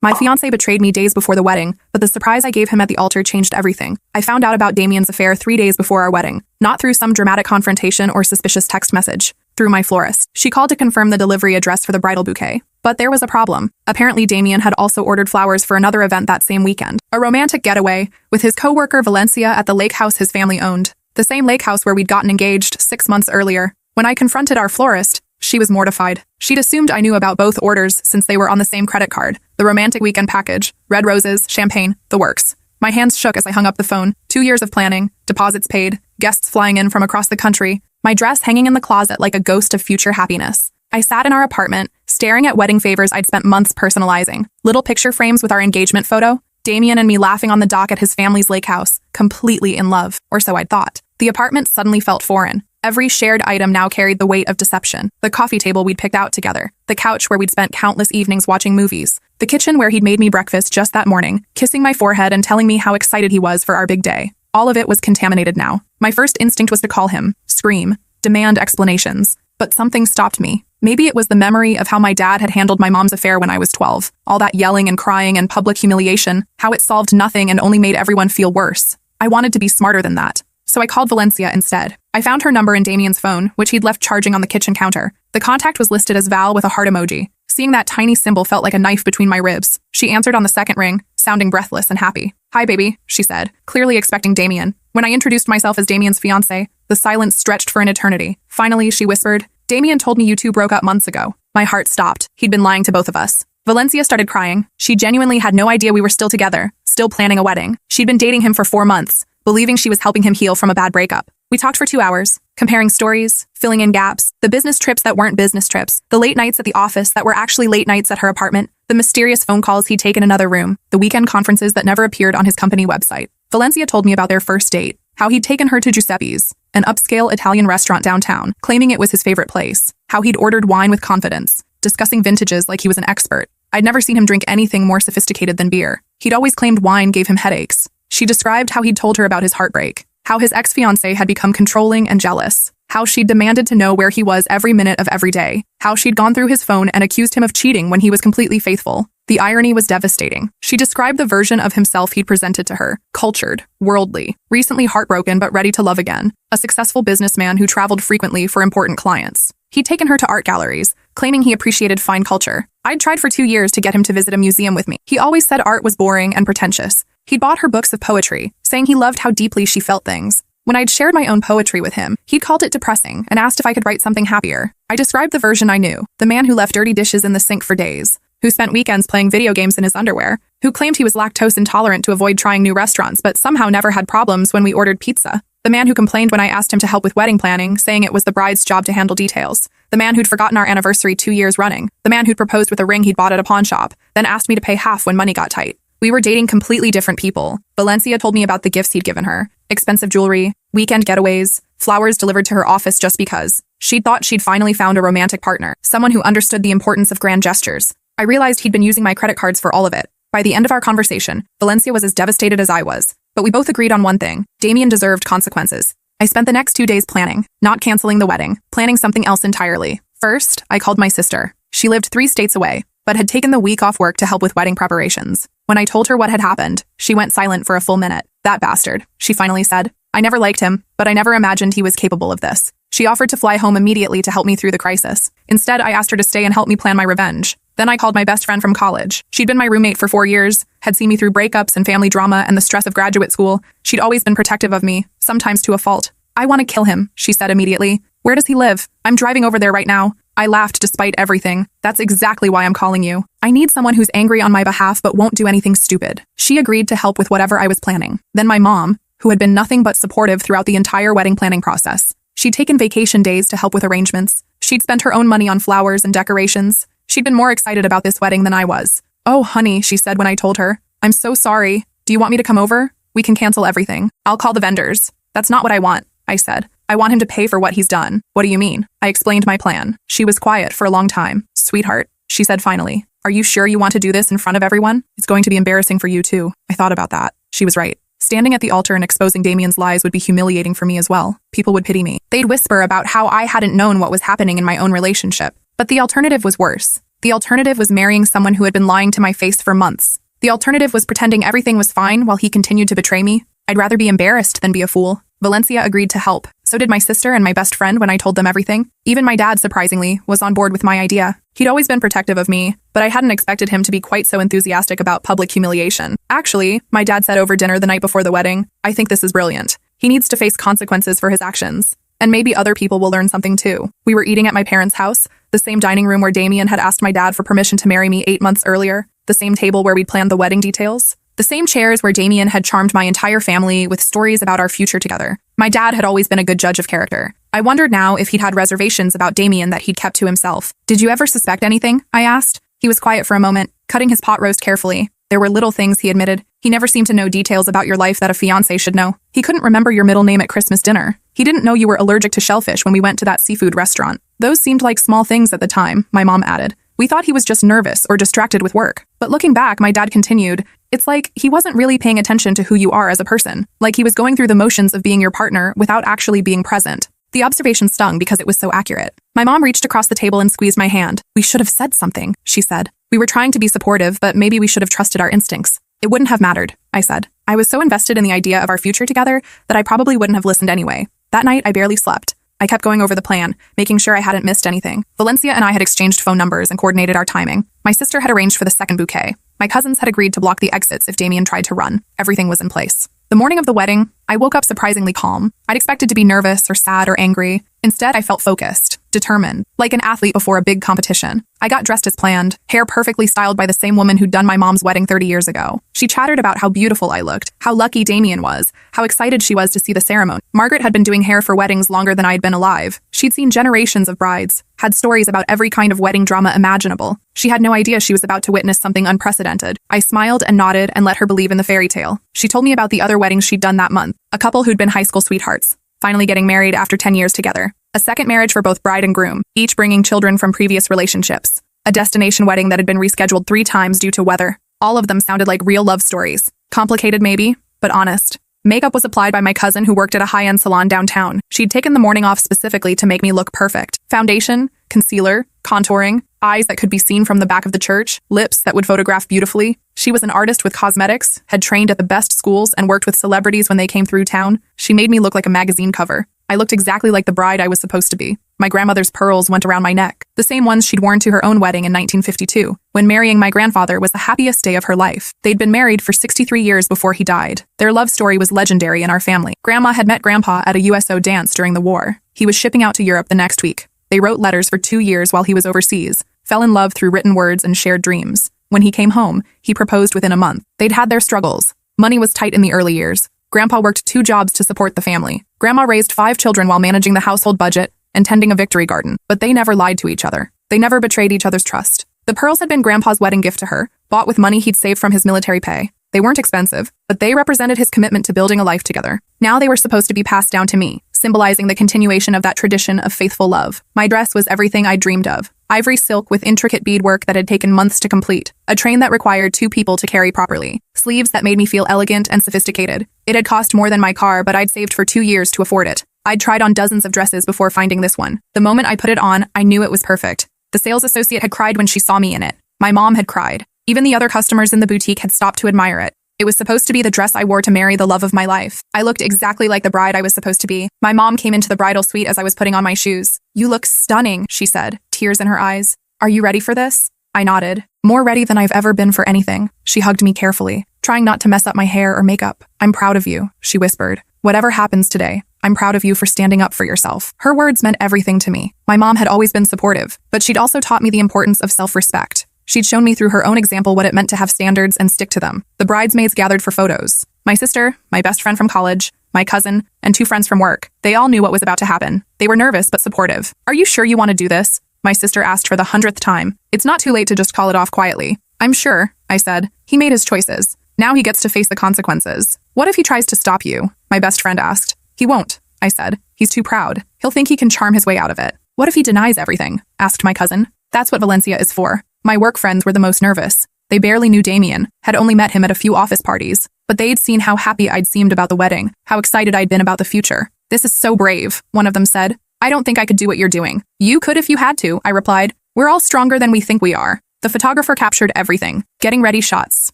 My fiancé betrayed me days before the wedding, but the surprise I gave him at the altar changed everything. I found out about Damien's affair 3 days before our wedding, not through some dramatic confrontation or suspicious text message. Through my florist. She called to confirm the delivery address for the bridal bouquet. But there was a problem. Apparently Damien had also ordered flowers for another event that same weekend. A romantic getaway, with his co-worker Valencia at the lake house his family owned. The same lake house where we'd gotten engaged 6 months earlier. When I confronted our florist, she was mortified. She'd assumed I knew about both orders since they were on the same credit card. The romantic weekend package, red roses, champagne, the works. My hands shook as I hung up the phone. 2 years of planning, deposits paid, guests flying in from across the country, my dress hanging in the closet like a ghost of future happiness. I sat in our apartment, staring at wedding favors I'd spent months personalizing. Little picture frames with our engagement photo, Damien and me laughing on the dock at his family's lake house, completely in love, or so I'd thought. The apartment suddenly felt foreign. Every shared item now carried the weight of deception. The coffee table we'd picked out together, the couch where we'd spent countless evenings watching movies, the kitchen where he'd made me breakfast just that morning, kissing my forehead and telling me how excited he was for our big day. All of it was contaminated now. My first instinct was to call him, scream, demand explanations. But something stopped me. Maybe it was the memory of how my dad had handled my mom's affair when I was 12. All that yelling and crying and public humiliation, how it solved nothing and only made everyone feel worse. I wanted to be smarter than that. So I called Valencia instead. I found her number in Damien's phone, which he'd left charging on the kitchen counter. The contact was listed as Val with a heart emoji. Seeing that tiny symbol felt like a knife between my ribs. She answered on the second ring, sounding breathless and happy. "Hi, baby," she said, clearly expecting Damien. When I introduced myself as Damien's fiancé, the silence stretched for an eternity. Finally, she whispered, "Damien told me you two broke up months ago." My heart stopped. He'd been lying to both of us. Valencia started crying. She genuinely had no idea we were still together, still planning a wedding. She'd been dating him for 4 months, believing she was helping him heal from a bad breakup. We talked for 2 hours, comparing stories, filling in gaps, the business trips that weren't business trips, the late nights at the office that were actually late nights at her apartment, the mysterious phone calls he'd taken in another room, the weekend conferences that never appeared on his company website. Valencia told me about their first date, how he'd taken her to Giuseppe's, an upscale Italian restaurant downtown, claiming it was his favorite place, how he'd ordered wine with confidence, discussing vintages like he was an expert. I'd never seen him drink anything more sophisticated than beer. He'd always claimed wine gave him headaches. She described how he'd told her about his heartbreak, how his ex-fiancé had become controlling and jealous, how she'd demanded to know where he was every minute of every day, how she'd gone through his phone and accused him of cheating when he was completely faithful. The irony was devastating. She described the version of himself he'd presented to her, cultured, worldly, recently heartbroken but ready to love again, a successful businessman who traveled frequently for important clients. He'd taken her to art galleries, claiming he appreciated fine culture. I'd tried for 2 years to get him to visit a museum with me. He always said art was boring and pretentious. He'd bought her books of poetry, saying he loved how deeply she felt things. When I'd shared my own poetry with him, he'd called it depressing and asked if I could write something happier. I described the version I knew, the man who left dirty dishes in the sink for days, who spent weekends playing video games in his underwear, who claimed he was lactose intolerant to avoid trying new restaurants but somehow never had problems when we ordered pizza. The man who complained when I asked him to help with wedding planning, saying it was the bride's job to handle details. The man who'd forgotten our anniversary 2 years running. The man who'd proposed with a ring he'd bought at a pawn shop, then asked me to pay half when money got tight. We were dating completely different people. Valencia told me about the gifts he'd given her. Expensive jewelry, weekend getaways, flowers delivered to her office just because. She'd thought she'd finally found a romantic partner, someone who understood the importance of grand gestures. I realized he'd been using my credit cards for all of it. By the end of our conversation, Valencia was as devastated as I was. But we both agreed on one thing: Damien deserved consequences. I spent the next 2 days planning, not canceling the wedding, planning something else entirely. First, I called my sister. She lived 3 states away, but had taken the week off work to help with wedding preparations. When I told her what had happened, she went silent for a full minute. "That bastard," she finally said. "I never liked him, but I never imagined he was capable of this." She offered to fly home immediately to help me through the crisis. Instead, I asked her to stay and help me plan my revenge. Then I called my best friend from college. She'd been my roommate for 4 years, had seen me through breakups and family drama and the stress of graduate school. She'd always been protective of me, sometimes to a fault. "I want to kill him," she said immediately. "Where does he live? I'm driving over there right now." I laughed despite everything. "That's exactly why I'm calling you. I need someone who's angry on my behalf but won't do anything stupid." She agreed to help with whatever I was planning. Then my mom, who had been nothing but supportive throughout the entire wedding planning process. She'd taken vacation days to help with arrangements. She'd spent her own money on flowers and decorations. She'd been more excited about this wedding than I was. "Oh, honey," she said when I told her. "I'm so sorry. Do you want me to come over? We can cancel everything. I'll call the vendors." "That's not what I want," I said. "I want him to pay for what he's done." "What do you mean?" I explained my plan. She was quiet for a long time. "Sweetheart," she said finally, "are you sure you want to do this in front of everyone? It's going to be embarrassing for you too." I thought about that. She was right. Standing at the altar and exposing Damien's lies would be humiliating for me as well. People would pity me. They'd whisper about how I hadn't known what was happening in my own relationship. But the alternative was worse. The alternative was marrying someone who had been lying to my face for months. The alternative was pretending everything was fine while he continued to betray me. I'd rather be embarrassed than be a fool. Valencia agreed to help. So did my sister and my best friend when I told them everything. Even my dad, surprisingly, was on board with my idea. He'd always been protective of me, but I hadn't expected him to be quite so enthusiastic about public humiliation. Actually, my dad said over dinner the night before the wedding, "I think this is brilliant. He needs to face consequences for his actions. And maybe other people will learn something too." We were eating at my parents' house, the same dining room where Damien had asked my dad for permission to marry me 8 months earlier, the same table where we'd planned the wedding details, the same chairs where Damien had charmed my entire family with stories about our future together. My dad had always been a good judge of character. I wondered now if he'd had reservations about Damien that he'd kept to himself. "Did you ever suspect anything?" I asked. He was quiet for a moment, cutting his pot roast carefully. There were little things, he admitted. "He never seemed to know details about your life that a fiancé should know. He couldn't remember your middle name at Christmas dinner. He didn't know you were allergic to shellfish when we went to that seafood restaurant. Those seemed like small things at the time," my mom added. "We thought he was just nervous or distracted with work. But looking back," my dad continued, "it's like he wasn't really paying attention to who you are as a person. Like he was going through the motions of being your partner without actually being present." The observation stung because it was so accurate. My mom reached across the table and squeezed my hand. "We should have said something," she said. "We were trying to be supportive, but maybe we should have trusted our instincts." "It wouldn't have mattered," I said. I was so invested in the idea of our future together that I probably wouldn't have listened anyway. That night, I barely slept. I kept going over the plan, making sure I hadn't missed anything. Valencia and I had exchanged phone numbers and coordinated our timing. My sister had arranged for the second bouquet. My cousins had agreed to block the exits if Damien tried to run. Everything was in place. The morning of the wedding, I woke up surprisingly calm. I'd expected to be nervous or sad or angry. Instead, I felt focused, determined, like an athlete before a big competition. I got dressed as planned, hair perfectly styled by the same woman who'd done my mom's wedding 30 years ago. She chattered about how beautiful I looked, how lucky Damien was, how excited she was to see the ceremony. Margaret had been doing hair for weddings longer than I'd been alive. She'd seen generations of brides, had stories about every kind of wedding drama imaginable. She had no idea she was about to witness something unprecedented. I smiled and nodded and let her believe in the fairy tale. She told me about the other weddings she'd done that month, a couple who'd been high school sweethearts, finally getting married after 10 years together. A second marriage for both bride and groom, each bringing children from previous relationships. A destination wedding that had been rescheduled 3 times due to weather. All of them sounded like real love stories. Complicated maybe, but honest. Makeup was applied by my cousin who worked at a high-end salon downtown. She'd taken the morning off specifically to make me look perfect. Foundation, concealer, contouring, eyes that could be seen from the back of the church, lips that would photograph beautifully. She was an artist with cosmetics, had trained at the best schools, and worked with celebrities when they came through town. She made me look like a magazine cover. I looked exactly like the bride I was supposed to be. My grandmother's pearls went around my neck, the same ones she'd worn to her own wedding in 1952, when marrying my grandfather was the happiest day of her life. They'd been married for 63 years before he died. Their love story was legendary in our family. Grandma had met Grandpa at a USO dance during the war. He was shipping out to Europe the next week. They wrote letters for 2 years while he was overseas, fell in love through written words and shared dreams. When he came home, he proposed within a month. They'd had their struggles. Money was tight in the early years. Grandpa worked 2 jobs to support the family. Grandma raised 5 children while managing the household budget and tending a victory garden. But they never lied to each other. They never betrayed each other's trust. The pearls had been Grandpa's wedding gift to her, bought with money he'd saved from his military pay. They weren't expensive, but they represented his commitment to building a life together. Now they were supposed to be passed down to me, symbolizing the continuation of that tradition of faithful love. My dress was everything I'd dreamed of. Ivory silk with intricate beadwork that had taken months to complete. A train that required 2 people to carry properly. Sleeves that made me feel elegant and sophisticated. It had cost more than my car, but I'd saved for 2 years to afford it. I'd tried on dozens of dresses before finding this one. The moment I put it on, I knew it was perfect. The sales associate had cried when she saw me in it. My mom had cried. Even the other customers in the boutique had stopped to admire it. It was supposed to be the dress I wore to marry the love of my life. I looked exactly like the bride I was supposed to be. My mom came into the bridal suite as I was putting on my shoes. "You look stunning," she said, tears in her eyes. "Are you ready for this?" I nodded. "More ready than I've ever been for anything." She hugged me carefully, trying not to mess up my hair or makeup. "I'm proud of you," she whispered. "Whatever happens today, I'm proud of you for standing up for yourself." Her words meant everything to me. My mom had always been supportive, but she'd also taught me the importance of self-respect. She'd shown me through her own example what it meant to have standards and stick to them. The bridesmaids gathered for photos. My sister, my best friend from college, my cousin, and 2 friends from work. They all knew what was about to happen. They were nervous but supportive. "Are you sure you want to do this?" my sister asked for the 100th time. "It's not too late to just call it off quietly." "I'm sure," I said. "He made his choices. Now he gets to face the consequences." "What if he tries to stop you?" my best friend asked. "He won't," I said. "He's too proud. He'll think he can charm his way out of it." "What if he denies everything?" asked my cousin. "That's what Valencia is for." My work friends were the most nervous. They barely knew Damien, had only met him at a few office parties, but they'd seen how happy I'd seemed about the wedding, how excited I'd been about the future. "This is so brave," one of them said. "I don't think I could do what you're doing." "You could if you had to," I replied. We're all stronger than we think we are. The photographer captured everything. Getting ready shots.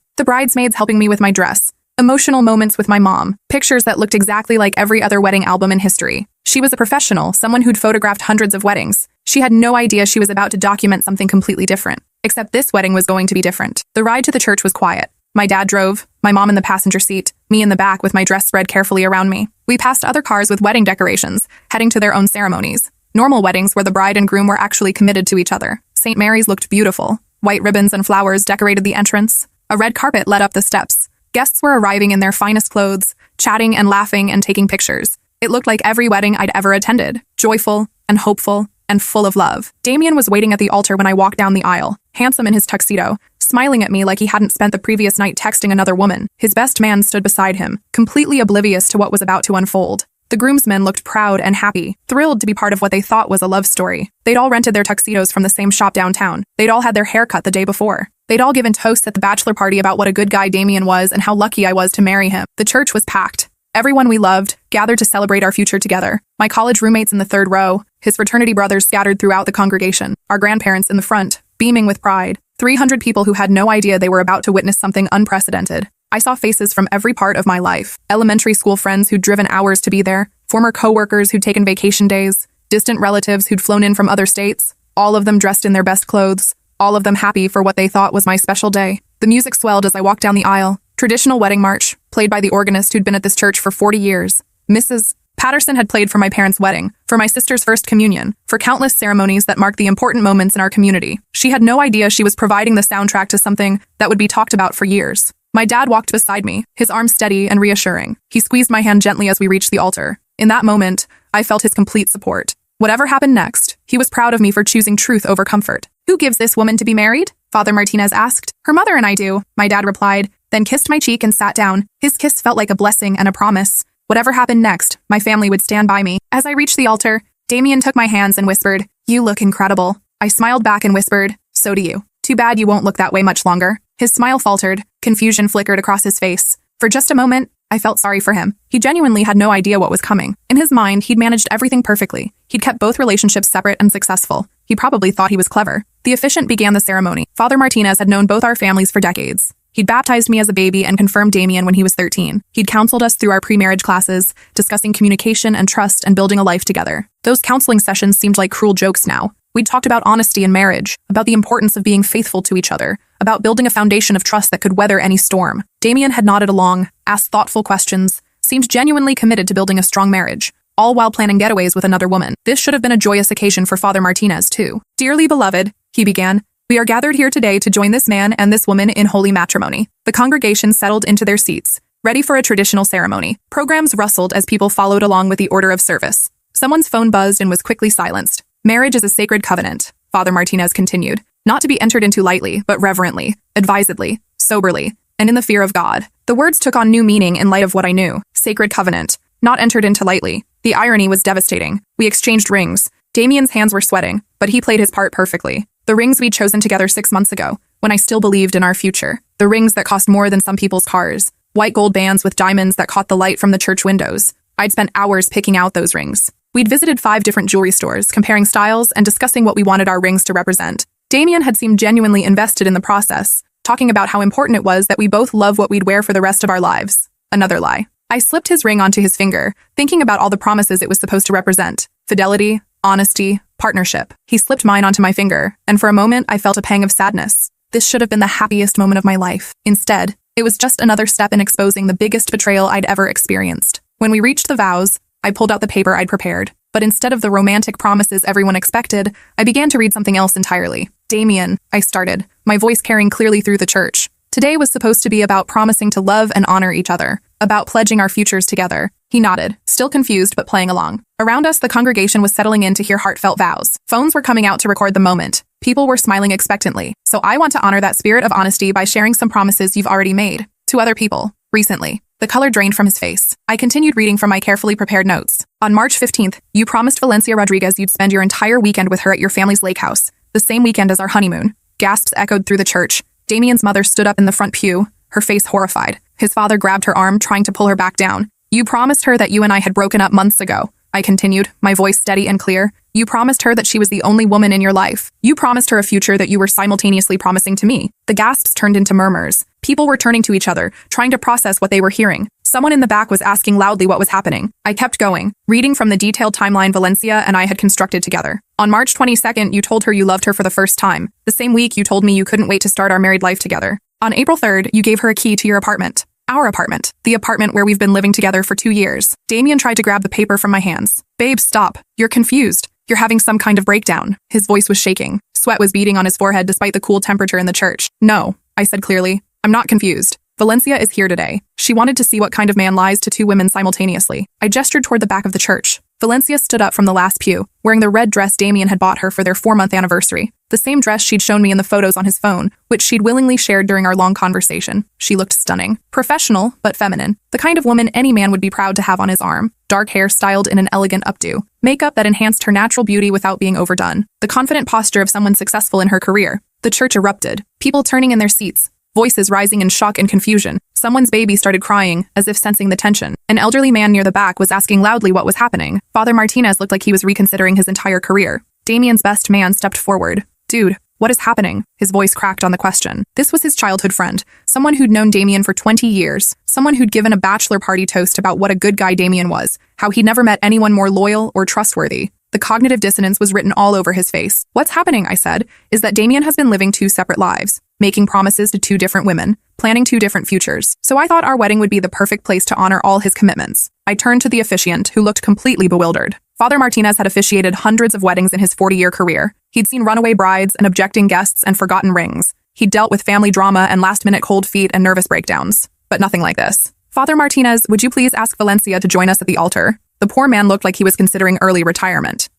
The bridesmaids helping me with my dress. Emotional moments with my mom. Pictures that looked exactly like every other wedding album in history. She was a professional, someone who'd photographed hundreds of weddings. She had no idea she was about to document something completely different. Except this wedding was going to be different. The ride to the church was quiet. My dad drove, my mom in the passenger seat, me in the back with my dress spread carefully around me. We passed other cars with wedding decorations, heading to their own ceremonies. Normal weddings where the bride and groom were actually committed to each other. St. Mary's looked beautiful. White ribbons and flowers decorated the entrance. A red carpet led up the steps. Guests were arriving in their finest clothes, chatting and laughing and taking pictures. It looked like every wedding I'd ever attended, joyful and hopeful and full of love. Damien was waiting at the altar when I walked down the aisle, handsome in his tuxedo, smiling at me like he hadn't spent the previous night texting another woman. His best man stood beside him, completely oblivious to what was about to unfold. The groomsmen looked proud and happy, thrilled to be part of what they thought was a love story. They'd all rented their tuxedos from the same shop downtown. They'd all had their hair cut the day before. They'd all given toasts at the bachelor party about what a good guy Damien was and how lucky I was to marry him. The church was packed. Everyone we loved gathered to celebrate our future together. My college roommates in the third row, his fraternity brothers scattered throughout the congregation, our grandparents in the front, beaming with pride. 300 people who had no idea they were about to witness something unprecedented. I saw faces from every part of my life. Elementary school friends who'd driven hours to be there, former co-workers who'd taken vacation days, distant relatives who'd flown in from other states, all of them dressed in their best clothes, all of them happy for what they thought was my special day. The music swelled as I walked down the aisle. Traditional wedding march, played by the organist who'd been at this church for 40 years. Mrs. Patterson had played for my parents' wedding, for my sister's first communion, for countless ceremonies that marked the important moments in our community. She had no idea she was providing the soundtrack to something that would be talked about for years. My dad walked beside me, his arm steady and reassuring. He squeezed my hand gently as we reached the altar. In that moment, I felt his complete support. Whatever happened next, he was proud of me for choosing truth over comfort. "Who gives this woman to be married?" Father Martinez asked. "Her mother and I do," my dad replied, then kissed my cheek and sat down. His kiss felt like a blessing and a promise. Whatever happened next, my family would stand by me. As I reached the altar, Damien took my hands and whispered, "You look incredible." I smiled back and whispered, "So do you. Too bad you won't look that way much longer." His smile faltered, confusion flickered across his face. For just a moment, I felt sorry for him. He genuinely had no idea what was coming. In his mind, he'd managed everything perfectly. He'd kept both relationships separate and successful. He probably thought he was clever. The officiant began the ceremony. Father Martinez had known both our families for decades. He'd baptized me as a baby and confirmed Damien when he was 13. He'd counseled us through our pre-marriage classes, discussing communication and trust and building a life together. Those counseling sessions seemed like cruel jokes now. We'd talked about honesty in marriage, about the importance of being faithful to each other, about building a foundation of trust that could weather any storm. Damien had nodded along, asked thoughtful questions, seemed genuinely committed to building a strong marriage, all while planning getaways with another woman. This should have been a joyous occasion for Father Martinez, too. "Dearly beloved," he began, "we are gathered here today to join this man and this woman in holy matrimony." The congregation settled into their seats, ready for a traditional ceremony. Programs rustled as people followed along with the order of service. Someone's phone buzzed and was quickly silenced. "Marriage is a sacred covenant," Father Martinez continued, "not to be entered into lightly, but reverently, advisedly, soberly, and in the fear of God." The words took on new meaning in light of what I knew. Sacred covenant, not entered into lightly. The irony was devastating. We exchanged rings. Damien's hands were sweating, but he played his part perfectly. The rings we'd chosen together 6 months ago, when I still believed in our future. The rings that cost more than some people's cars. White gold bands with diamonds that caught the light from the church windows. I'd spent hours picking out those rings. We'd visited 5 different jewelry stores, comparing styles and discussing what we wanted our rings to represent. Damien had seemed genuinely invested in the process, talking about how important it was that we both love what we'd wear for the rest of our lives. Another lie. I slipped his ring onto his finger, thinking about all the promises it was supposed to represent. Fidelity, honesty, partnership. He slipped mine onto my finger, and for a moment I felt a pang of sadness. This should have been the happiest moment of my life. Instead, it was just another step in exposing the biggest betrayal I'd ever experienced. When we reached the vows, I pulled out the paper I'd prepared. But instead of the romantic promises everyone expected, I began to read something else entirely. "Damien," I started, my voice carrying clearly through the church. "Today was supposed to be about promising to love and honor each other, about pledging our futures together." He nodded, still confused but playing along. Around us, the congregation was settling in to hear heartfelt vows. Phones were coming out to record the moment. People were smiling expectantly. "So I want to honor that spirit of honesty by sharing some promises you've already made to other people recently." The color drained from his face. I continued reading from my carefully prepared notes. "On March 15th, you promised Valencia Rodriguez you'd spend your entire weekend with her at your family's lake house, the same weekend as our honeymoon." Gasps echoed through the church. Damien's mother stood up in the front pew, her face horrified. His father grabbed her arm, trying to pull her back down. "You promised her that you and I had broken up months ago. I continued, my voice steady and clear. You promised her that she was the only woman in your life. You promised her a future that you were simultaneously promising to me. The gasps turned into murmurs. People were turning to each other, trying to process what they were hearing. Someone in the back was asking loudly what was happening. I kept going, reading from the detailed timeline Valencia and I had constructed together. On March 22nd, you told her you loved her for the first time. The same week, you told me you couldn't wait to start our married life together. On April 3rd, you gave her a key to your apartment. Our apartment. The apartment where we've been living together for 2 years. Damien tried to grab the paper from my hands. Babe, stop. You're confused. You're having some kind of breakdown. His voice was shaking. Sweat was beading on his forehead despite the cool temperature in the church. No, I said clearly. I'm not confused. Valencia is here today. She wanted to see what kind of man lies to 2 women simultaneously. I gestured toward the back of the church. Valencia stood up from the last pew, wearing the red dress Damien had bought her for their 4-month anniversary. The same dress she'd shown me in the photos on his phone, which she'd willingly shared during our long conversation. She looked stunning. Professional, but feminine. The kind of woman any man would be proud to have on his arm. Dark hair styled in an elegant updo. Makeup that enhanced her natural beauty without being overdone. The confident posture of someone successful in her career. The church erupted. People turning in their seats. Voices rising in shock and confusion. Someone's baby started crying, as if sensing the tension. An elderly man near the back was asking loudly what was happening. Father Martinez looked like he was reconsidering his entire career. Damien's best man stepped forward. Dude, what is happening? His voice cracked on the question. This was his childhood friend, someone who'd known Damien for 20 years, someone who'd given a bachelor party toast about what a good guy Damien was, how he'd never met anyone more loyal or trustworthy. The cognitive dissonance was written all over his face. What's happening, I said, is that Damien has been living 2 separate lives, making promises to 2 different women, planning 2 different futures. So I thought our wedding would be the perfect place to honor all his commitments. I turned to the officiant, who looked completely bewildered. Father Martinez had officiated hundreds of weddings in his 40-year career. He'd seen runaway brides and objecting guests and forgotten rings. He'd dealt with family drama and last-minute cold feet and nervous breakdowns. But nothing like this. Father Martinez, would you please ask Valencia to join us at the altar? The poor man looked like he was considering early retirement.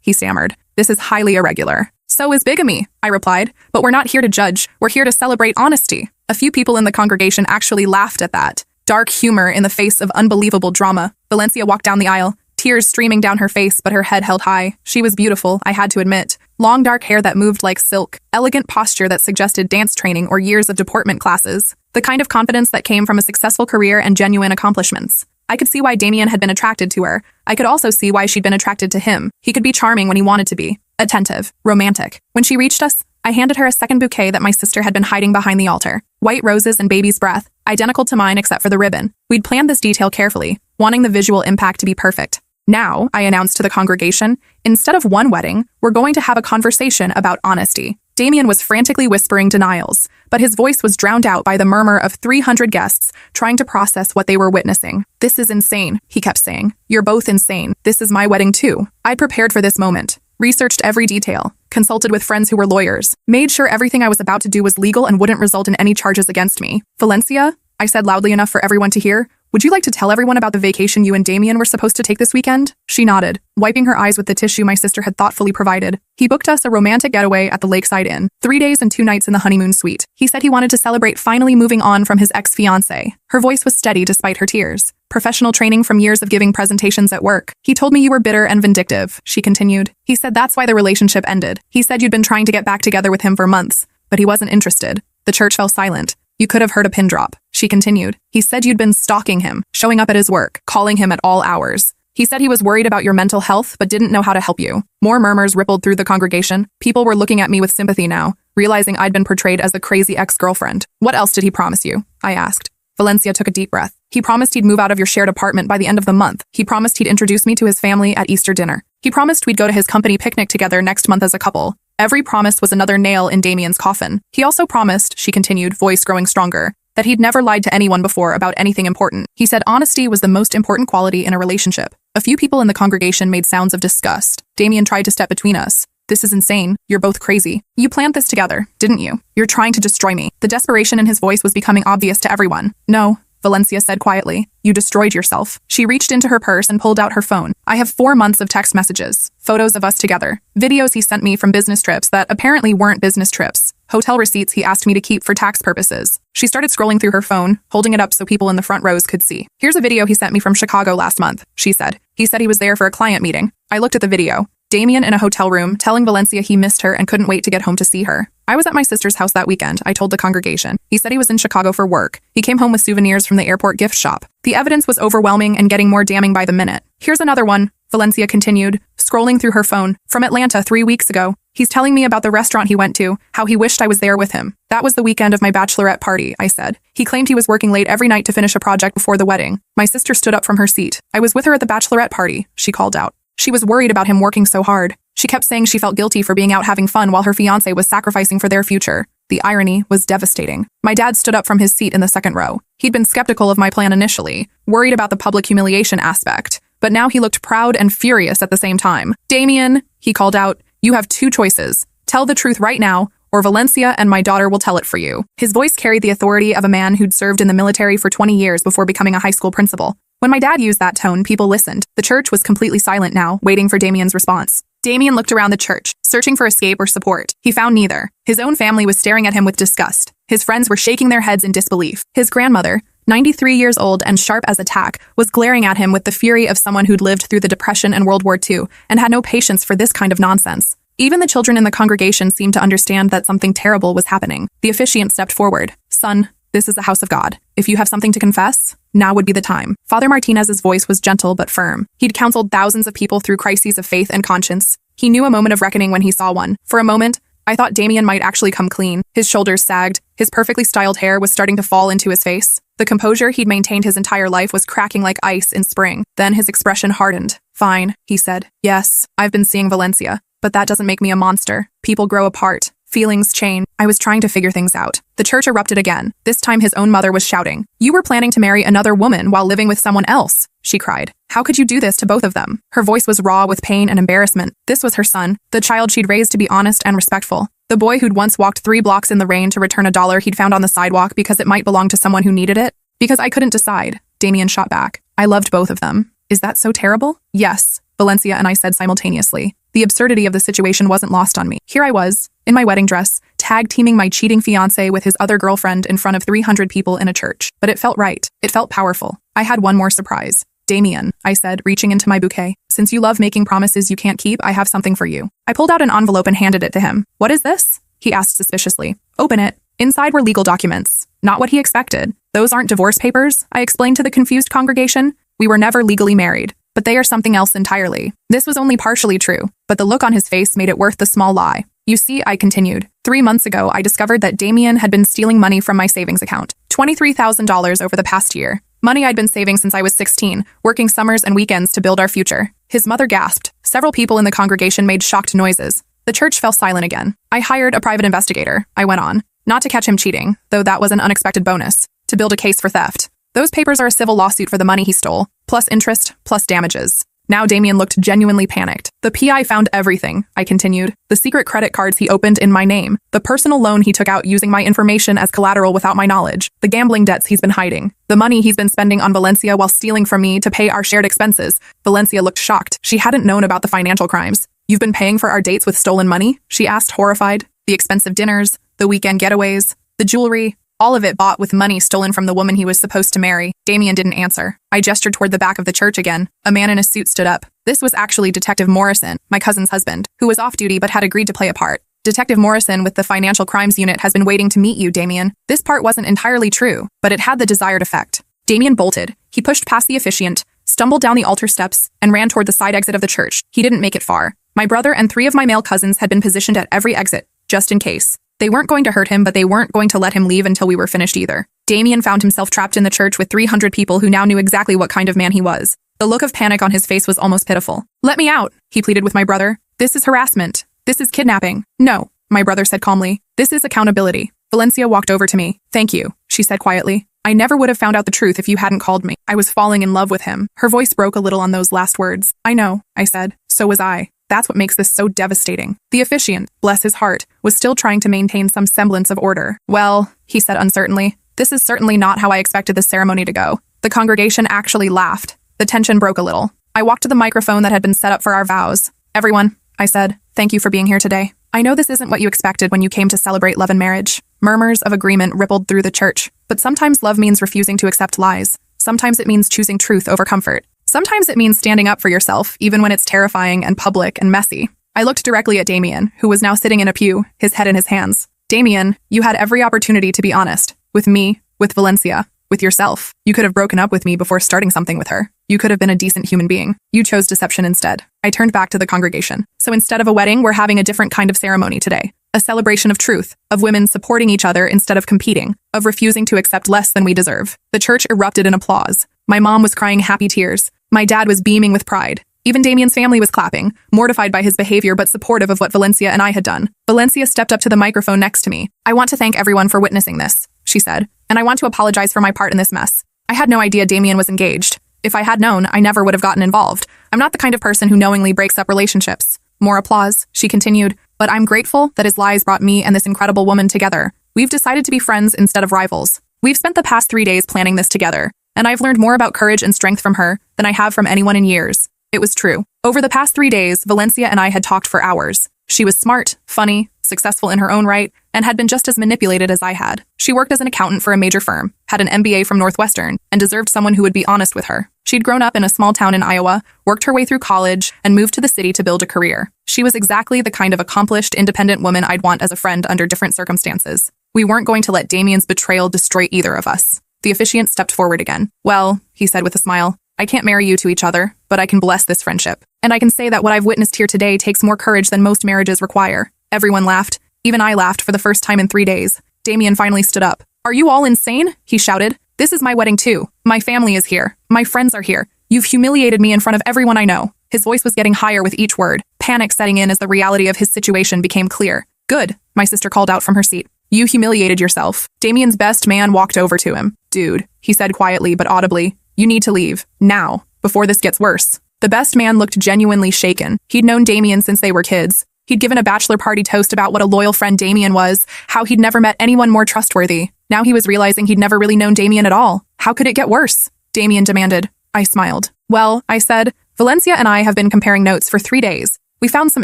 He stammered. This is highly irregular. So is bigamy, I replied, but we're not here to judge. We're here to celebrate honesty. A few people in the congregation actually laughed at that. Dark humor in the face of unbelievable drama. Valencia walked down the aisle, tears streaming down her face, but her head held high. She was beautiful, I had to admit. Long dark hair that moved like silk, elegant posture that suggested dance training or years of deportment classes. The kind of confidence that came from a successful career and genuine accomplishments. I could see why Damien had been attracted to her. I could also see why she'd been attracted to him. He could be charming when he wanted to be. Attentive. Romantic. When she reached us, I handed her a second bouquet that my sister had been hiding behind the altar. White roses and baby's breath, identical to mine except for the ribbon. We'd planned this detail carefully, wanting the visual impact to be perfect. Now, I announced to the congregation, instead of one wedding, we're going to have a conversation about honesty. Damien was frantically whispering denials, but his voice was drowned out by the murmur of 300 guests trying to process what they were witnessing. This is insane, he kept saying. You're both insane. This is my wedding too. I'd prepared for this moment, researched every detail, consulted with friends who were lawyers, made sure everything I was about to do was legal and wouldn't result in any charges against me. Valencia, I said loudly enough for everyone to hear, would you like to tell everyone about the vacation you and Damien were supposed to take this weekend? She nodded, wiping her eyes with the tissue my sister had thoughtfully provided. He booked us a romantic getaway at the Lakeside Inn, 3 days and 2 nights in the honeymoon suite. He said he wanted to celebrate finally moving on from his ex-fiancé. Her voice was steady despite her tears. Professional training from years of giving presentations at work. He told me you were bitter and vindictive, she continued. He said that's why the relationship ended. He said you'd been trying to get back together with him for months, but he wasn't interested. The church fell silent. You could have heard a pin drop, she continued. He said you'd been stalking him, showing up at his work, calling him at all hours. He said he was worried about your mental health, but didn't know how to help you. More murmurs rippled through the congregation. People were looking at me with sympathy now, realizing I'd been portrayed as the crazy ex-girlfriend. What else did he promise you? I asked. Valencia took a deep breath. He promised he'd move out of your shared apartment by the end of the month. He promised he'd introduce me to his family at Easter dinner. He promised we'd go to his company picnic together next month as a couple. Every promise was another nail in Damien's coffin. He also promised, she continued, voice growing stronger, that he'd never lied to anyone before about anything important. He said honesty was the most important quality in a relationship. A few people in the congregation made sounds of disgust. Damien tried to step between us. This is insane. You're both crazy. You planned this together, didn't you? You're trying to destroy me. The desperation in his voice was becoming obvious to everyone. No, Valencia said quietly. You destroyed yourself. She reached into her purse and pulled out her phone. I have 4 months of text messages, photos of us together, videos he sent me from business trips that apparently weren't business trips, hotel receipts he asked me to keep for tax purposes. She started scrolling through her phone, holding it up so people in the front rows could see. Here's a video he sent me from Chicago last month, she said. He said he was there for a client meeting. I looked at the video. Damien in a hotel room, telling Valencia he missed her and couldn't wait to get home to see her. I was at my sister's house that weekend, I told the congregation. He said he was in Chicago for work. He came home with souvenirs from the airport gift shop. The evidence was overwhelming and getting more damning by the minute. Here's another one, Valencia continued, scrolling through her phone. From Atlanta 3 weeks ago. He's telling me about the restaurant he went to, how he wished I was there with him. That was the weekend of my bachelorette party, I said. He claimed he was working late every night to finish a project before the wedding. My sister stood up from her seat. I was with her at the bachelorette party, she called out. She was worried about him working so hard. She kept saying she felt guilty for being out having fun while her fiancé was sacrificing for their future. The irony was devastating. My dad stood up from his seat in the second row. He'd been skeptical of my plan initially, worried about the public humiliation aspect, but now he looked proud and furious at the same time. Damien, he called out, you have 2 choices. Tell the truth right now, or Valencia and my daughter will tell it for you. His voice carried the authority of a man who'd served in the military for 20 years before becoming a high school principal. When my dad used that tone, people listened. The church was completely silent now, waiting for Damien's response. Damien looked around the church, searching for escape or support. He found neither. His own family was staring at him with disgust. His friends were shaking their heads in disbelief. His grandmother, 93 years old and sharp as a tack, was glaring at him with the fury of someone who'd lived through the Depression and World War II and had no patience for this kind of nonsense. Even the children in the congregation seemed to understand that something terrible was happening. The officiant stepped forward. Son, this is the house of God. If you have something to confess, now would be the time. Father Martinez's voice was gentle but firm. He'd counseled thousands of people through crises of faith and conscience. He knew a moment of reckoning when he saw one. For a moment, I thought Damien might actually come clean. His shoulders sagged. His perfectly styled hair was starting to fall into his face. The composure he'd maintained his entire life was cracking like ice in spring. Then his expression hardened. Fine, he said. Yes, I've been seeing Valencia. But that doesn't make me a monster. People grow apart. Feelings change. I was trying to figure things out. The church erupted again. This time his own mother was shouting. You were planning to marry another woman while living with someone else, she cried. How could you do this to both of them? Her voice was raw with pain and embarrassment. This was her son, the child she'd raised to be honest and respectful. The boy who'd once walked 3 blocks in the rain to return $1 he'd found on the sidewalk because it might belong to someone who needed it. Because I couldn't decide, Damien shot back. I loved both of them. Is that so terrible? Yes, Valencia and I said simultaneously. The absurdity of the situation wasn't lost on me. Here I was, in my wedding dress, tag-teaming my cheating fiancé with his other girlfriend in front of 300 people in a church. But it felt right. It felt powerful. I had one more surprise. Damien, I said, reaching into my bouquet. Since you love making promises you can't keep, I have something for you. I pulled out an envelope and handed it to him. What is this? He asked suspiciously. Open it. Inside were legal documents. Not what he expected. Those aren't divorce papers, I explained to the confused congregation. We were never legally married. But they are something else entirely. This was only partially true, but the look on his face made it worth the small lie. You see, I continued. 3 months ago, I discovered that Damien had been stealing money from my savings account. $23,000 over the past year. Money I'd been saving since I was 16, working summers and weekends to build our future. His mother gasped. Several people in the congregation made shocked noises. The church fell silent again. I hired a private investigator, I went on. Not to catch him cheating, though that was an unexpected bonus. To build a case for theft. Those papers are a civil lawsuit for the money he stole, plus interest, plus damages. Now Damien looked genuinely panicked. The PI found everything, I continued. The secret credit cards he opened in my name. The personal loan he took out using my information as collateral without my knowledge. The gambling debts he's been hiding. The money he's been spending on Valencia while stealing from me to pay our shared expenses. Valencia looked shocked. She hadn't known about the financial crimes. You've been paying for our dates with stolen money? She asked, horrified. The expensive dinners, the weekend getaways, the jewelry. All of it bought with money stolen from the woman he was supposed to marry. Damien didn't answer. I gestured toward the back of the church again. A man in a suit stood up. This was actually Detective Morrison, my cousin's husband, who was off duty but had agreed to play a part. Detective Morrison with the Financial Crimes Unit has been waiting to meet you, Damien. This part wasn't entirely true, but it had the desired effect. Damien bolted. He pushed past the officiant, stumbled down the altar steps, and ran toward the side exit of the church. He didn't make it far. My brother and 3 of my male cousins had been positioned at every exit, just in case. They weren't going to hurt him, but they weren't going to let him leave until we were finished either. Damien found himself trapped in the church with 300 people who now knew exactly what kind of man he was. The look of panic on his face was almost pitiful. Let me out, he pleaded with my brother. This is harassment. This is kidnapping. No, my brother said calmly. This is accountability. Valencia walked over to me. Thank you, she said quietly. I never would have found out the truth if you hadn't called me. I was falling in love with him. Her voice broke a little on those last words. I know, I said. So was I. That's what makes this so devastating. The officiant, bless his heart, was still trying to maintain some semblance of order. Well, he said uncertainly, this is certainly not how I expected the ceremony to go. The congregation actually laughed. The tension broke a little. I walked to the microphone that had been set up for our vows. Everyone, I said, thank you for being here today. I know this isn't what you expected when you came to celebrate love and marriage. Murmurs of agreement rippled through the church. But sometimes love means refusing to accept lies. Sometimes it means choosing truth over comfort. Sometimes it means standing up for yourself, even when it's terrifying and public and messy. I looked directly at Damien, who was now sitting in a pew, his head in his hands. Damien, you had every opportunity to be honest. With me, with Valencia. With yourself. You could have broken up with me before starting something with her. You could have been a decent human being. You chose deception instead. I turned back to the congregation. So instead of a wedding, we're having a different kind of ceremony today. A celebration of truth, of women supporting each other instead of competing, of refusing to accept less than we deserve. The church erupted in applause. My mom was crying happy tears. My dad was beaming with pride. Even Damien's family was clapping, mortified by his behavior but supportive of what Valencia and I had done. Valencia stepped up to the microphone next to me. I want to thank everyone for witnessing this, she said, and I want to apologize for my part in this mess. I had no idea Damien was engaged. If I had known, I never would have gotten involved. I'm not the kind of person who knowingly breaks up relationships. More applause, she continued, but I'm grateful that his lies brought me and this incredible woman together. We've decided to be friends instead of rivals. We've spent the past 3 days planning this together, and I've learned more about courage and strength from her than I have from anyone in years. It was true. Over the past 3 days, Valencia and I had talked for hours. She was smart, funny, successful in her own right, and had been just as manipulated as I had. She worked as an accountant for a major firm, had an MBA from Northwestern, and deserved someone who would be honest with her. She'd grown up in a small town in Iowa, worked her way through college, and moved to the city to build a career. She was exactly the kind of accomplished, independent woman I'd want as a friend under different circumstances. We weren't going to let Damien's betrayal destroy either of us. The officiant stepped forward again. Well, he said with a smile, I can't marry you to each other, but I can bless this friendship. And I can say that what I've witnessed here today takes more courage than most marriages require. Everyone laughed. Even I laughed for the first time in 3 days. Damien finally stood up. Are you all insane? He shouted. This is my wedding too. My family is here. My friends are here. You've humiliated me in front of everyone I know. His voice was getting higher with each word, panic setting in as the reality of his situation became clear. Good, my sister called out from her seat. You humiliated yourself. Damien's best man walked over to him. Dude, he said quietly but audibly, you need to leave, now, before this gets worse. The best man looked genuinely shaken. He'd known Damien since they were kids. He'd given a bachelor party toast about what a loyal friend Damien was, how he'd never met anyone more trustworthy. Now he was realizing he'd never really known Damien at all. How could it get worse? Damien demanded. I smiled. Well, I said, Valencia and I have been comparing notes for 3 days. We found some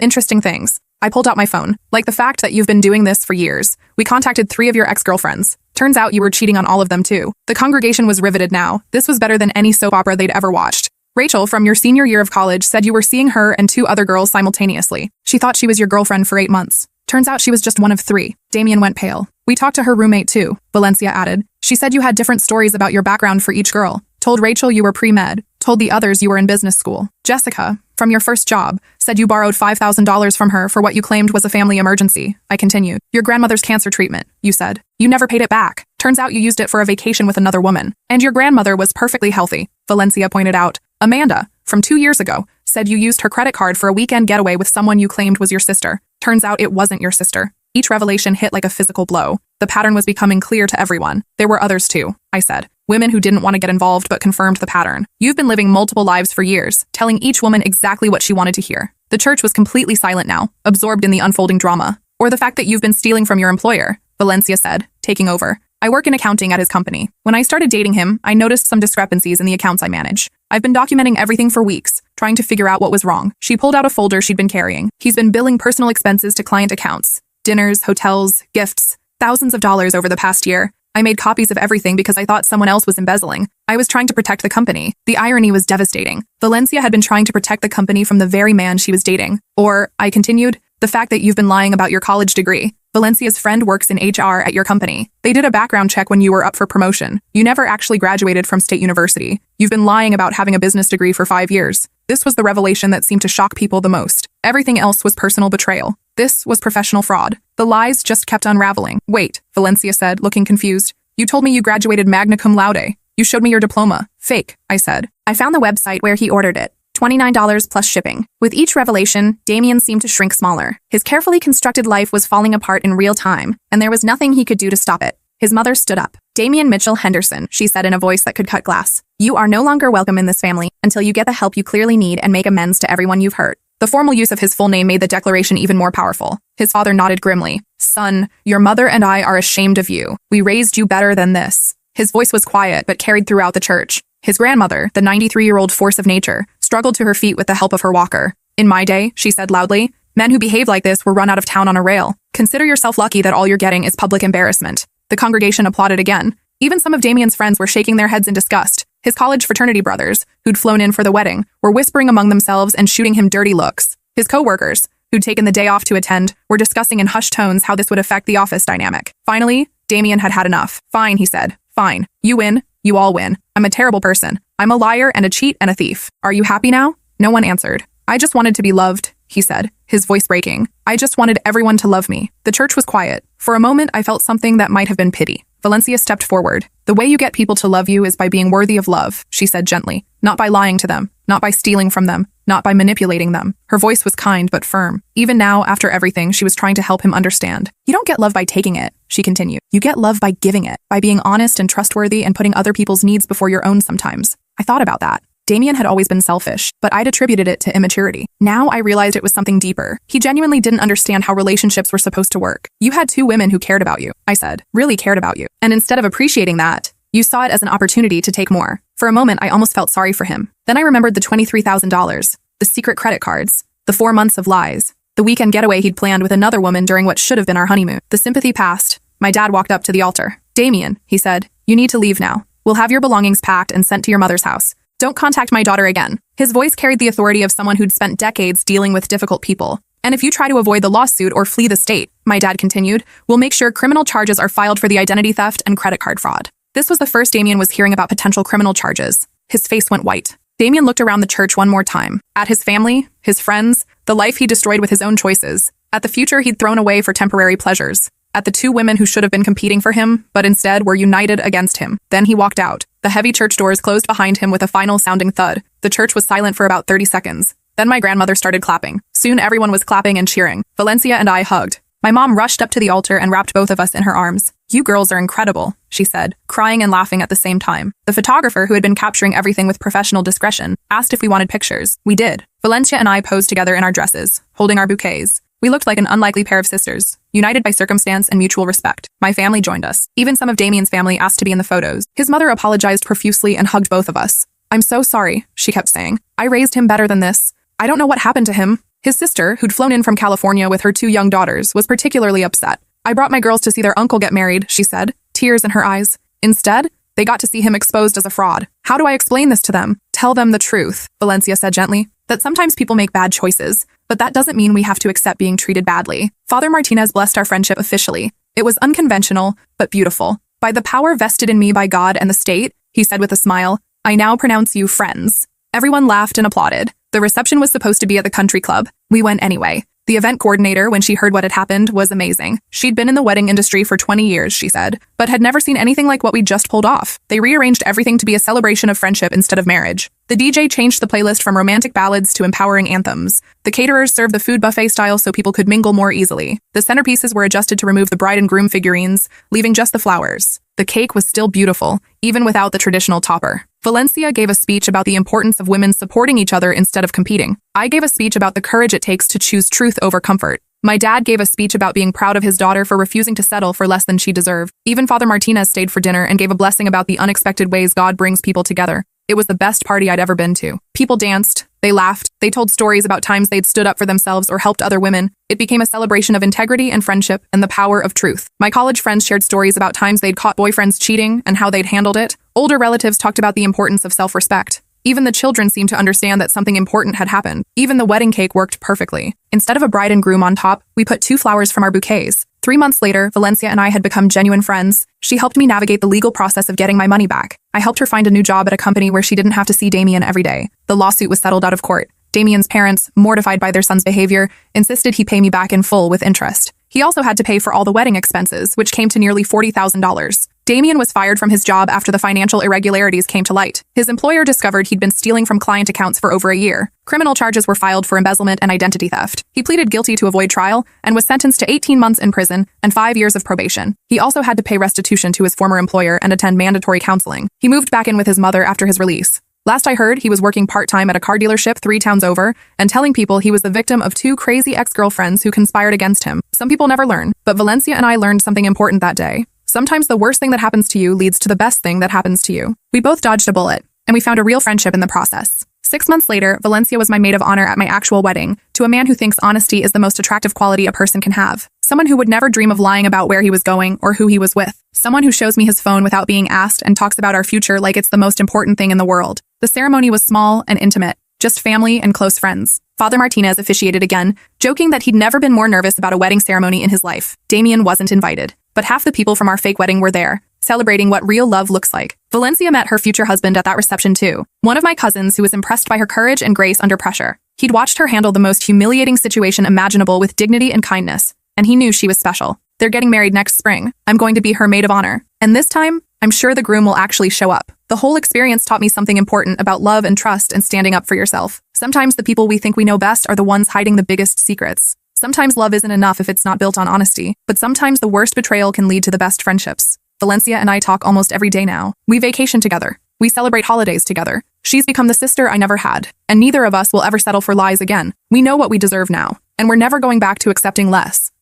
interesting things. I pulled out my phone. Like the fact that you've been doing this for years. We contacted 3 of your ex-girlfriends. Turns out you were cheating on all of them too. The congregation was riveted now. This was better than any soap opera they'd ever watched. Rachel, from your senior year of college, said you were seeing her and 2 other girls simultaneously. She thought she was your girlfriend for 8 months. Turns out she was just one of 3. Damien went pale. We talked to her roommate too, Valencia added. She said you had different stories about your background for each girl. Told Rachel you were pre-med. Told the others you were in business school. Jessica, from your first job, said you borrowed $5,000 from her for what you claimed was a family emergency. I continued. Your grandmother's cancer treatment, you said. You never paid it back. Turns out you used it for a vacation with another woman. And your grandmother was perfectly healthy, Valencia pointed out. Amanda, from 2 years ago, said you used her credit card for a weekend getaway with someone you claimed was your sister. Turns out it wasn't your sister. Each revelation hit like a physical blow. The pattern was becoming clear to everyone. There were others too, I said. Women who didn't want to get involved but confirmed the pattern. You've been living multiple lives for years, telling each woman exactly what she wanted to hear. The church was completely silent now, absorbed in the unfolding drama. Or the fact that you've been stealing from your employer, Valencia said, taking over. I work in accounting at his company. When I started dating him, I noticed some discrepancies in the accounts I manage. I've been documenting everything for weeks, trying to figure out what was wrong. She pulled out a folder she'd been carrying. He's been billing personal expenses to client accounts. Dinners, hotels, gifts, thousands of dollars over the past year. I made copies of everything because I thought someone else was embezzling. I was trying to protect the company. The irony was devastating. Valencia had been trying to protect the company from the very man she was dating. Or, I continued, the fact that you've been lying about your college degree. Valencia's friend works in HR at your company. They did a background check when you were up for promotion. You never actually graduated from State University. You've been lying about having a business degree for 5 years. This was the revelation that seemed to shock people the most. Everything else was personal betrayal. This was professional fraud. The lies just kept unraveling. Wait, Valencia said, looking confused. You told me you graduated magna cum laude. You showed me your diploma. Fake, I said. I found the website where he ordered it. $29 plus shipping. With each revelation, Damien seemed to shrink smaller. His carefully constructed life was falling apart in real time, and there was nothing he could do to stop it. His mother stood up. Damien Mitchell Henderson, she said in a voice that could cut glass. You are no longer welcome in this family until you get the help you clearly need and make amends to everyone you've hurt. The formal use of his full name made the declaration even more powerful. His father nodded grimly. Son, your mother and I are ashamed of you. We raised you better than this. His voice was quiet but carried throughout the church. His grandmother, the 93-year-old force of nature, struggled to her feet with the help of her walker. In my day, she said loudly, men who behave like this were run out of town on a rail. Consider yourself lucky that all you're getting is public embarrassment. The congregation applauded again. Even some of Damien's friends were shaking their heads in disgust. His college fraternity brothers, who'd flown in for the wedding, were whispering among themselves and shooting him dirty looks. His co-workers, who'd taken the day off to attend, were discussing in hushed tones how this would affect the office dynamic. Finally, Damien had had enough. Fine, he said. Fine. You win. You all win. I'm a terrible person. I'm a liar and a cheat and a thief. Are you happy now? No one answered. I just wanted to be loved, he said, his voice breaking. I just wanted everyone to love me. The church was quiet. For a moment, I felt something that might have been pity. Valencia stepped forward. The way you get people to love you is by being worthy of love, she said gently. Not by lying to them, not by stealing from them, not by manipulating them. Her voice was kind but firm. Even now, after everything, she was trying to help him understand. You don't get love by taking it, she continued. You get love by giving it, by being honest and trustworthy and putting other people's needs before your own sometimes. I thought about that. Damien had always been selfish, but I'd attributed it to immaturity. Now I realized it was something deeper. He genuinely didn't understand how relationships were supposed to work. You had two women who cared about you, I said, really cared about you. And instead of appreciating that, you saw it as an opportunity to take more. For a moment, I almost felt sorry for him. Then I remembered the $23,000, the secret credit cards, the 4 months of lies, the weekend getaway he'd planned with another woman during what should have been our honeymoon. The sympathy passed. My dad walked up to the altar. Damien, he said, you need to leave now. We'll have your belongings packed and sent to your mother's house. Don't contact my daughter again. His voice carried the authority of someone who'd spent decades dealing with difficult people. And if you try to avoid the lawsuit or flee the state, my dad continued, we'll make sure criminal charges are filed for the identity theft and credit card fraud. This was the first Damien was hearing about potential criminal charges. His face went white. Damien looked around the church one more time. At his family, his friends, the life he destroyed with his own choices. At the future he'd thrown away for temporary pleasures. At the two women who should have been competing for him, but instead were united against him. Then he walked out. The heavy church doors closed behind him with a final sounding thud. The church was silent for about 30 seconds. Then my grandmother started clapping. Soon everyone was clapping and cheering. Valencia and I hugged. My mom rushed up to the altar and wrapped both of us in her arms. You girls are incredible, she said, crying and laughing at the same time. The photographer, who had been capturing everything with professional discretion, asked if we wanted pictures. We did. Valencia and I posed together in our dresses, holding our bouquets. We looked like an unlikely pair of sisters, united by circumstance and mutual respect. My family joined us. Even some of Damien's family asked to be in the photos. His mother apologized profusely and hugged both of us. I'm so sorry, she kept saying. I raised him better than this. I don't know what happened to him. His sister, who'd flown in from California with her 2 young daughters, was particularly upset. I brought my girls to see their uncle get married, she said, tears in her eyes. Instead, they got to see him exposed as a fraud. How do I explain this to them? Tell them the truth, Valencia said gently, that sometimes people make bad choices, but that doesn't mean we have to accept being treated badly. Father Martinez blessed our friendship officially. It was unconventional, but beautiful. By the power vested in me by God and the state, he said with a smile, I now pronounce you friends. Everyone laughed and applauded. The reception was supposed to be at the country club. We went anyway. The event coordinator, when she heard what had happened, was amazing. She'd been in the wedding industry for 20 years, she said, but had never seen anything like what we just pulled off. They rearranged everything to be a celebration of friendship instead of marriage. The DJ changed the playlist from romantic ballads to empowering anthems. The caterers served the food buffet style so people could mingle more easily. The centerpieces were adjusted to remove the bride and groom figurines, leaving just the flowers. The cake was still beautiful, even without the traditional topper. Valencia gave a speech about the importance of women supporting each other instead of competing. I gave a speech about the courage it takes to choose truth over comfort. My dad gave a speech about being proud of his daughter for refusing to settle for less than she deserved. Even Father Martinez stayed for dinner and gave a blessing about the unexpected ways God brings people together. It was the best party I'd ever been to. People danced, they laughed, they told stories about times they'd stood up for themselves or helped other women. It became a celebration of integrity and friendship and the power of truth. My college friends shared stories about times they'd caught boyfriends cheating and how they'd handled it. Older relatives talked about the importance of self-respect. Even the children seemed to understand that something important had happened. Even the wedding cake worked perfectly. Instead of a bride and groom on top, we put 2 flowers from our bouquets. 3 months later, Valencia and I had become genuine friends. She helped me navigate the legal process of getting my money back. I helped her find a new job at a company where she didn't have to see Damien every day. The lawsuit was settled out of court. Damien's parents, mortified by their son's behavior, insisted he pay me back in full with interest. He also had to pay for all the wedding expenses, which came to nearly $40,000. Damien was fired from his job after the financial irregularities came to light. His employer discovered he'd been stealing from client accounts for over a year. Criminal charges were filed for embezzlement and identity theft. He pleaded guilty to avoid trial and was sentenced to 18 months in prison and 5 years of probation. He also had to pay restitution to his former employer and attend mandatory counseling. He moved back in with his mother after his release. Last I heard, he was working part-time at a car dealership 3 towns over and telling people he was the victim of 2 crazy ex-girlfriends who conspired against him. Some people never learn, but Valencia and I learned something important that day. Sometimes the worst thing that happens to you leads to the best thing that happens to you. We both dodged a bullet, and we found a real friendship in the process. 6 months later, Valencia was my maid of honor at my actual wedding, to a man who thinks honesty is the most attractive quality a person can have. Someone who would never dream of lying about where he was going or who he was with. Someone who shows me his phone without being asked and talks about our future like it's the most important thing in the world. The ceremony was small and intimate, just family and close friends. Father Martinez officiated again, joking that he'd never been more nervous about a wedding ceremony in his life. Damien wasn't invited, but half the people from our fake wedding were there. celebrating what real love looks like. Valencia met her future husband at that reception too. One of my cousins who was impressed by her courage and grace under pressure. He'd watched her handle the most humiliating situation imaginable with dignity and kindness, and he knew she was special. They're getting married next spring. I'm going to be her maid of honor. And this time, I'm sure the groom will actually show up. The whole experience taught me something important about love and trust and standing up for yourself. Sometimes the people we think we know best are the ones hiding the biggest secrets. Sometimes love isn't enough if it's not built on honesty, but sometimes the worst betrayal can lead to the best friendships. Valencia and I talk almost every day now. We vacation together. We celebrate holidays together. She's become the sister I never had, and neither of us will ever settle for lies again. We know what we deserve now, and we're never going back to accepting less.